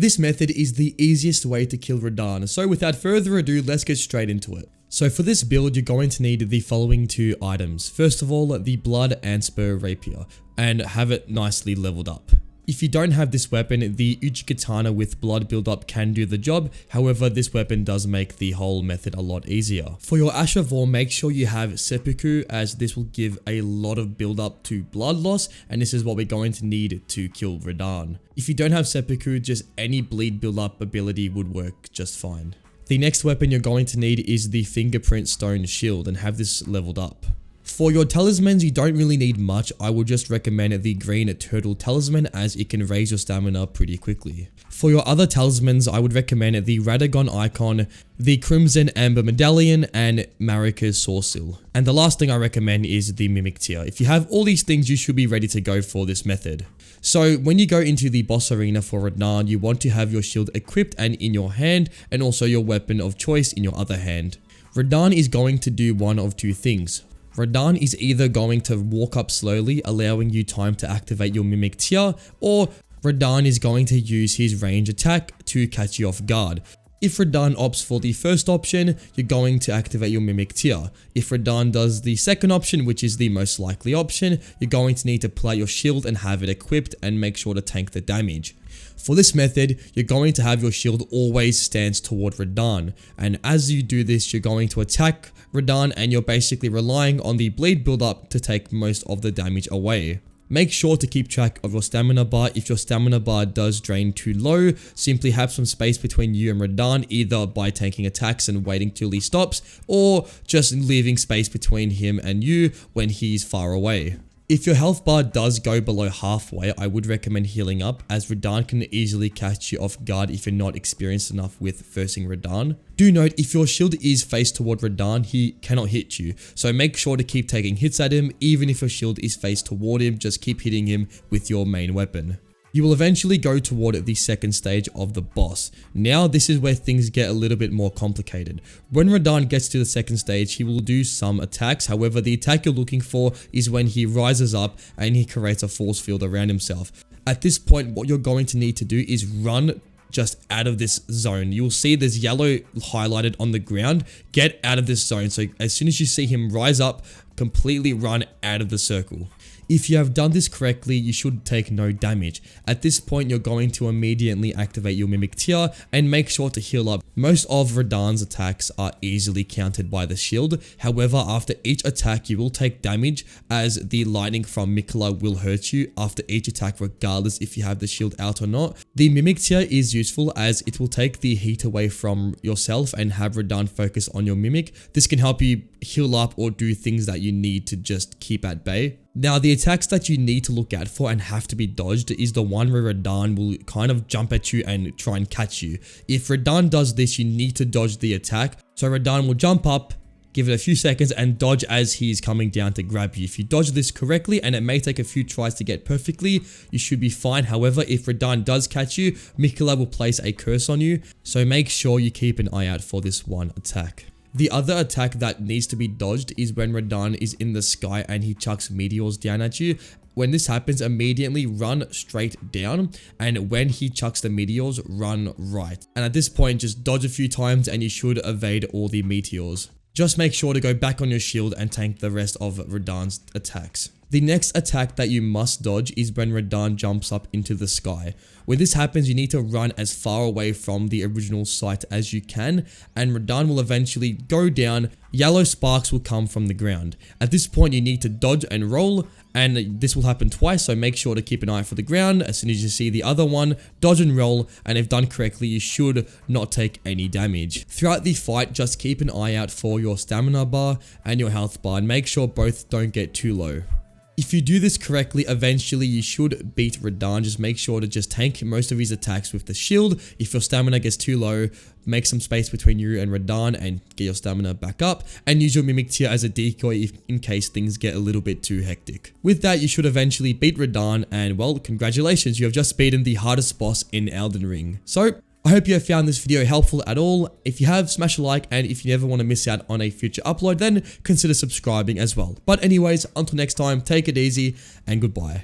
This method is the easiest way to kill RADAHN, so without further ado, let's get straight into it. So for this build, you're going to need the following 2 items. First of all, the Blood and Spur Rapier, and have it nicely leveled up. If you don't have this weapon, the Uchi-Katana with blood buildup can do the job. However, this weapon does make the whole method a lot easier. For your Ashavor, make sure you have Seppuku, as this will give a lot of buildup to blood loss, and this is what we're going to need to kill RADAHN. If you don't have Seppuku, just any bleed buildup ability would work just fine. The next weapon you're going to need is the Fingerprint Stone Shield, and have this leveled up. For your talismans, you don't really need much. I would just recommend the Green Turtle Talisman, as it can raise your stamina pretty quickly. For your other talismans, I would recommend the RADAHN Icon, the Crimson Amber Medallion, and Marika's Sourcil. And the last thing I recommend is the Mimic Tear. If you have all these things, you should be ready to go for this method. So when you go into the boss arena for RADAHN, you want to have your shield equipped and in your hand, and also your weapon of choice in your other hand. RADAHN is going to do one of 2 things. RADAHN is either going to walk up slowly, allowing you time to activate your Mimic Tear, or RADAHN is going to use his range attack to catch you off guard. If RADAHN opts for the first option, you're going to activate your Mimic Tear. If RADAHN does the second option, which is the most likely option, you're going to need to pull out your shield and have it equipped and make sure to tank the damage. For this method, you're going to have your shield always stance toward RADAHN, and as you do this, you're going to attack RADAHN and you're basically relying on the bleed buildup to take most of the damage away. Make sure to keep track of your stamina bar. If your stamina bar does drain too low, simply have some space between you and RADAHN, either by tanking attacks and waiting till he stops, or just leaving space between him and you when he's far away. If your health bar does go below halfway, I would recommend healing up, as RADAHN can easily catch you off guard if you're not experienced enough with versing RADAHN. Do note, if your shield is faced toward RADAHN, he cannot hit you, so make sure to keep taking hits at him. Even if your shield is faced toward him, just keep hitting him with your main weapon. You will eventually go toward the second stage of the boss. Now this is where things get a little bit more complicated. When RADAHN gets to the second stage, he will do some attacks. However, the attack you're looking for is when he rises up and he creates a force field around himself. At this point, what you're going to need to do is run just out of this zone. You'll see there's yellow highlighted on the ground. Get out of this zone. So as soon as you see him rise up, completely run out of the circle. If you have done this correctly, you should take no damage. At this point, you're going to immediately activate your Mimic Tear and make sure to heal up. Most of RADAHN's attacks are easily countered by the shield. However, after each attack, you will take damage, as the lightning from Mikula will hurt you after each attack, regardless if you have the shield out or not. The Mimic Tear is useful, as it will take the heat away from yourself and have RADAHN focus on your Mimic. This can help you heal up or do things that you need to just keep at bay. Now, the attacks that you need to look out for and have to be dodged is the one where RADAHN will kind of jump at you and try and catch you. If RADAHN does this, you need to dodge the attack. So RADAHN will jump up, give it a few seconds, and dodge as he's coming down to grab you. If you dodge this correctly, and it may take a few tries to get perfectly, you should be fine. However, if RADAHN does catch you, Mikula will place a curse on you. So make sure you keep an eye out for this one attack. The other attack that needs to be dodged is when RADAHN is in the sky and he chucks meteors down at you. When this happens, immediately run straight down, and when he chucks the meteors, run right. And at this point, just dodge a few times and you should evade all the meteors. Just make sure to go back on your shield and tank the rest of RADAHN's attacks. The next attack that you must dodge is when RADAHN jumps up into the sky. When this happens, you need to run as far away from the original site as you can, and RADAHN will eventually go down. Yellow sparks will come from the ground. At this point, you need to dodge and roll, and this will happen twice, so make sure to keep an eye for the ground. As soon as you see the other one, dodge and roll, and if done correctly, you should not take any damage. Throughout the fight, just keep an eye out for your stamina bar and your health bar, and make sure both don't get too low. If you do this correctly, eventually you should beat RADAHN. Just make sure to just tank most of his attacks with the shield. If your stamina gets too low, make some space between you and RADAHN and get your stamina back up, and use your Mimic Tear as a decoy in case things get a little bit too hectic. With that, you should eventually beat RADAHN, and well, congratulations, you have just beaten the hardest boss in Elden Ring. So, I hope you have found this video helpful at all. If you have, smash a like, and if you never want to miss out on a future upload, then consider subscribing as well. But anyways, until next time, take it easy, and goodbye.